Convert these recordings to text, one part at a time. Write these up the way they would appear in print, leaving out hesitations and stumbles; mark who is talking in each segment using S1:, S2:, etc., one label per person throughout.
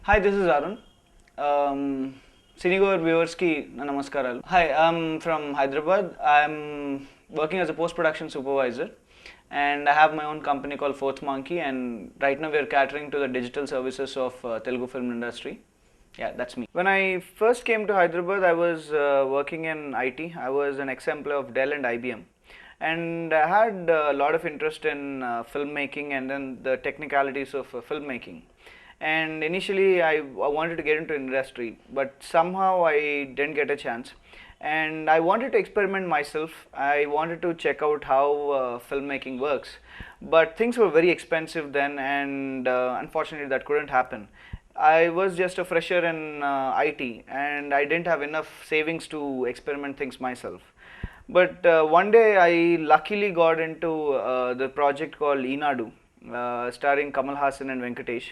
S1: Hi, this is Arun. Cinegore viewers ki na namaskaralu. Hi, I'm from Hyderabad. I'm working as a post-production supervisor, and I have my own company called Fourth Monkey. And right now we are catering to the digital services of Telugu film industry. Yeah, that's me. When I first came to Hyderabad, I was working in IT. I was an ex-employee of Dell and IBM, and I had a lot of interest in filmmaking and then the technicalities of filmmaking. And initially I wanted to get into industry, but somehow I didn't get a chance, and I wanted to experiment myself. I wanted to check out how filmmaking works, but things were very expensive then, and unfortunately that couldn't happen. I was just a fresher in IT, and I didn't have enough savings to experiment things myself. But one day I luckily got into the project called Inadu, starring Kamal Hassan and Venkatesh.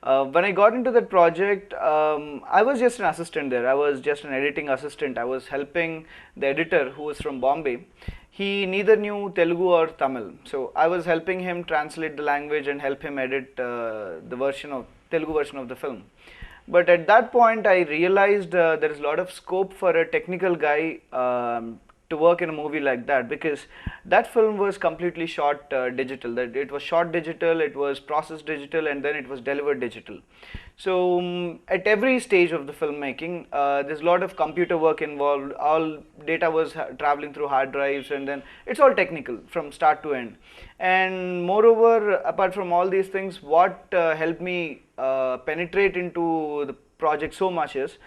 S1: When I got into that project, I was just an assistant there. I was just an editing assistant. I was helping the editor who was from Bombay. He neither knew Telugu or Tamil. So I was helping him translate the language and help him edit the version of Telugu version of the film. But at that point, I realized there is a lot of scope for a technical guy to work in a movie like that, because that film was completely shot digital. That it was shot digital, it was processed digital, and then it was delivered digital. So at every stage of the filmmaking, there's a lot of computer work involved. All data was traveling through hard drives, and then it's all technical from start to end. And moreover, apart from all these things, what helped me penetrate into the project so much is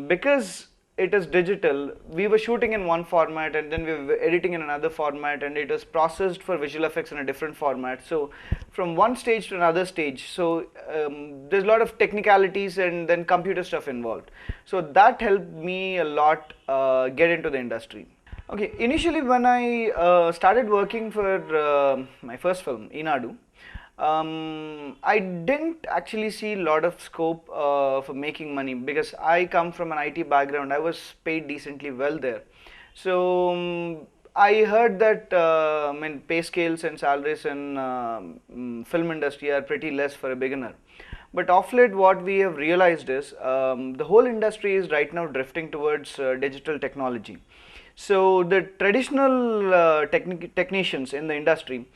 S1: because it is digital. We were shooting in one format, and then we were editing in another format, and it is processed for visual effects in a different format. So from one stage to another stage, so there's a lot of technicalities and then computer stuff involved. So that helped me a lot get into the industry. Okay, initially when I started working for my first film, Inadu, I didn't actually see a lot of scope for making money, because I come from an IT background. I was paid decently well there. So I heard that pay scales and salaries in film industry are pretty less for a beginner. But of late, what we have realized is the whole industry is right now drifting towards digital technology. So the traditional technicians in the industry,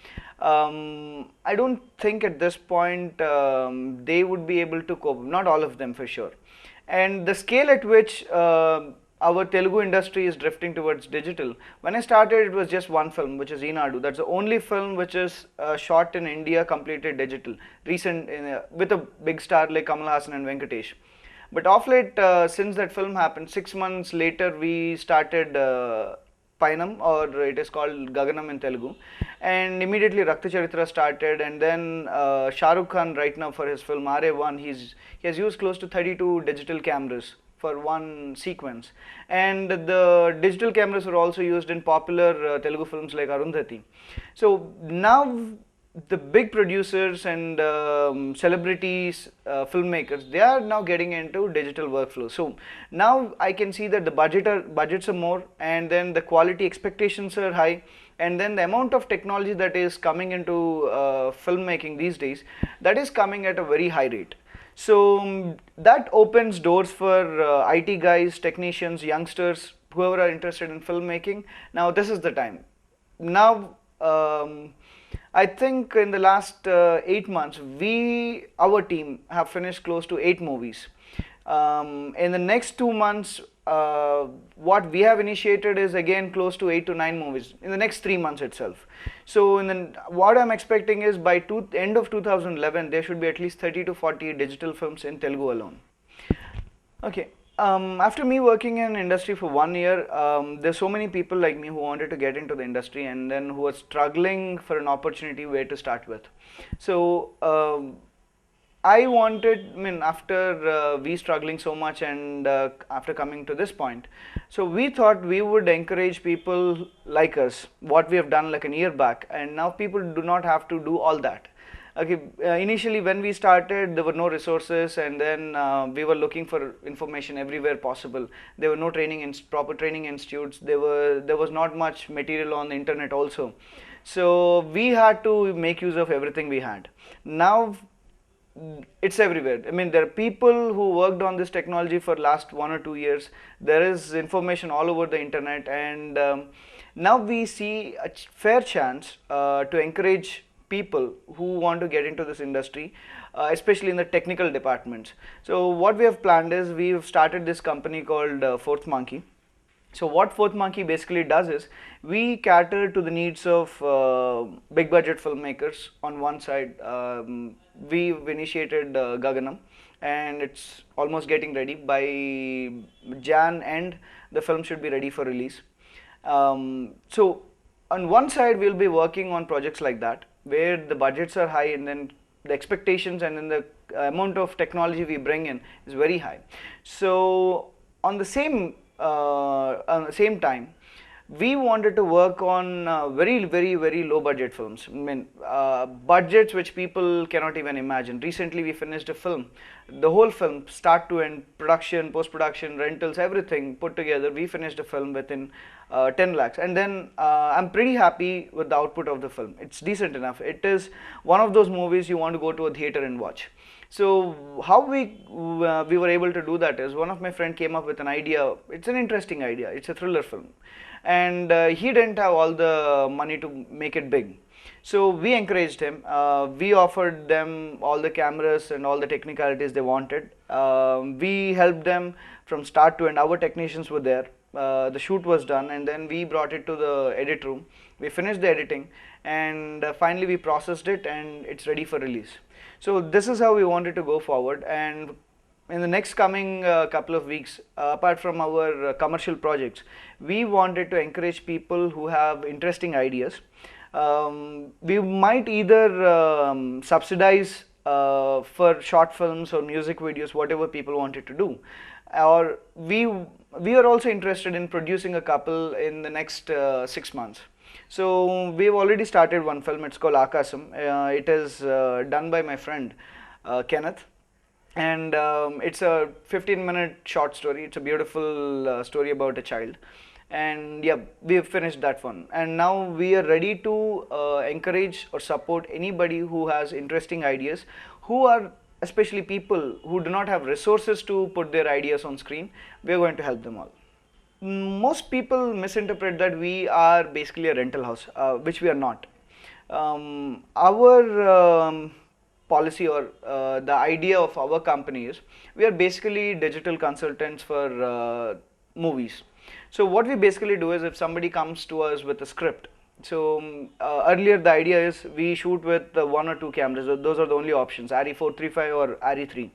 S1: I don't think at this point they would be able to cope. Not all of them for sure. And the scale at which our Telugu industry is drifting towards digital. When I started, it was just one film, which is Inadu. That's the only film which is shot in India, completely digital. Recent with a big star like Kamal Hassan and Venkatesh. But of late, since that film happened, 6 months later, we started Painam, or it is called Gaganam in Telugu, and immediately Rakta Charitra started, and then Shah Rukh Khan right now for his film RA1, he has used close to 32 digital cameras for one sequence, and the digital cameras were also used in popular Telugu films like Arundhati. So now the big producers and celebrities, filmmakers, they are now getting into digital workflow. So now I can see that the budgets are more, and then the quality expectations are high, and then the amount of technology that is coming into filmmaking these days, that is coming at a very high rate. So that opens doors for IT guys, technicians, youngsters, whoever are interested in filmmaking. Now this is the time. Now I think in the last 8 months, our team have finished close to 8 movies. In the next 2 months, what we have initiated is again close to 8 to 9 movies in the next 3 months itself. So what I'm expecting is by end of 2011, there should be at least 30 to 40 digital films in Telugu alone. Okay. After me working in industry for 1 year, there's so many people like me who wanted to get into the industry, and then who are struggling for an opportunity where to start with. So after we struggling so much, and after coming to this point, so we thought we would encourage people like us, what we have done like a year back, and now people do not have to do all that. Okay, initially when we started, there were no resources, and then we were looking for information everywhere possible. There were no proper training institutes. There was not much material on the internet also. So we had to make use of everything we had. Now it's everywhere. I mean, there are people who worked on this technology for last 1 or 2 years. There is information all over the internet, and now we see a fair chance to encourage people who want to get into this industry, especially in the technical departments. So what we have planned is we've started this company called Fourth Monkey. So what Fourth Monkey basically does is we cater to the needs of big budget filmmakers. On one side, we've initiated Gaganam, and it's almost getting ready. By Jan end, the film should be ready for release. So on one side, we'll be working on projects like that, where the budgets are high, and then the expectations and then the amount of technology we bring in is very high. So on the same time, we wanted to work on very low budget films. I mean, budgets which people cannot even imagine. Recently we finished a film, the whole film start to end, production, post production, rentals, everything put together, we finished a film within 10 lakhs. And then I'm pretty happy with the output of the film. It's decent enough. It is one of those movies you want to go to a theater and watch. So how we were able to do that is, one of my friend came up with an idea. It's an interesting idea. It's a thriller film, and he didn't have all the money to make it big. So we encouraged him. We offered them all the cameras and all the technicalities they wanted. We helped them from start to end. Our technicians were there. The shoot was done, and then we brought it to the edit room. We finished the editing, and finally we processed it, and it's ready for release. So this is how we wanted to go forward. And in the next coming couple of weeks, apart from our commercial projects, we wanted to encourage people who have interesting ideas. We might either subsidize for short films or music videos, whatever people wanted to do, or we are also interested in producing a couple in the next 6 months. So we've already started one film. It's called Akasam. It is done by my friend Kenneth, and it's a 15-minute short story. It's a beautiful story about a child, and yeah, we've finished that one. And now we are ready to encourage or support anybody who has interesting ideas, who are especially people who do not have resources to put their ideas on screen. We are going to help them all. Most people misinterpret that we are basically a rental house, which we are not. Our policy, or the idea of our company is, we are basically digital consultants for movies. So what we basically do is, if somebody comes to us with a script, so earlier the idea is we shoot with 1 or 2 cameras. Those are the only options, ARRI 435 or ARRI 3.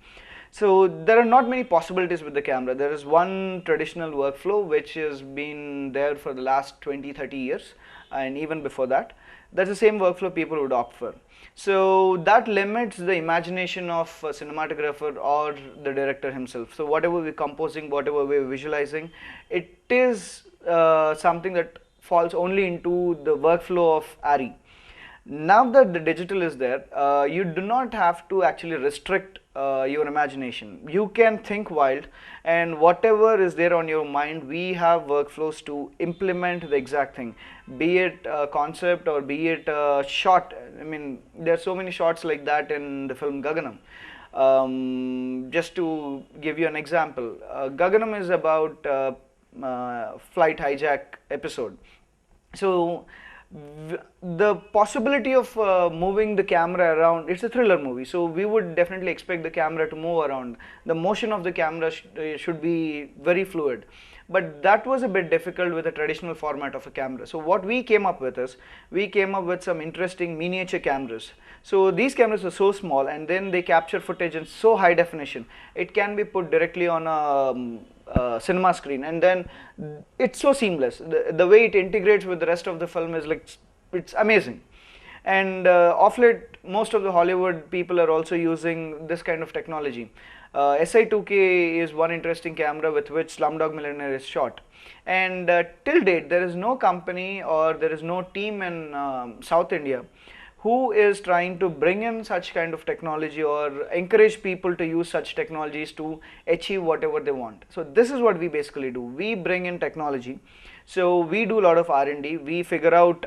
S1: So there are not many possibilities with the camera. There is one traditional workflow which has been there for the last 20-30 years, and even before that. That's the same workflow people would opt for. So that limits the imagination of a cinematographer or the director himself. So whatever we're composing, whatever we're visualizing, it is something that falls only into the workflow of ARRI. Now that the digital is there, you do not have to actually restrict your imagination. You can think wild, and whatever is there on your mind, we have workflows to implement the exact thing, be it a concept or be it a shot. I mean, there are so many shots like that in the film Gaganam. Just to give you an example, Gaganam is about flight hijack episode. So the possibility of moving the camera around, it's a thriller movie, so we would definitely expect the camera to move around. The motion of the camera should be very fluid, but that was a bit difficult with the traditional format of a camera. So what we came up with is, we came up with some interesting miniature cameras. So these cameras are so small, and then they capture footage in so high definition, it can be put directly on a cinema screen, and then it's so seamless. The way it integrates with the rest of the film is like, it's amazing. And of late, most of the Hollywood people are also using this kind of technology. SI2K is one interesting camera with which Slumdog Millionaire is shot, and till date there is no company or there is no team in South India who is trying to bring in such kind of technology or encourage people to use such technologies to achieve whatever they want. So this is what we basically do. We bring in technology. So we do a lot of R&D. We figure out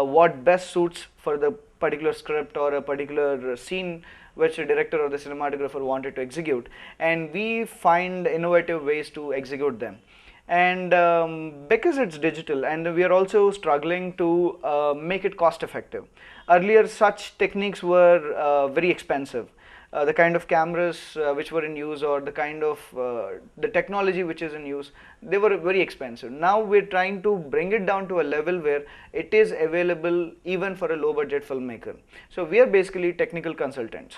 S1: what best suits for the particular script or a particular scene which the director or the cinematographer wanted to execute, and we find innovative ways to execute them. And because it's digital, and we are also struggling to make it cost effective. Earlier such techniques were very expensive. The kind of cameras which were in use, or the kind of the technology which is in use, they were very expensive. Now we're trying to bring it down to a level where it is available even for a low budget filmmaker. So we are basically technical consultants.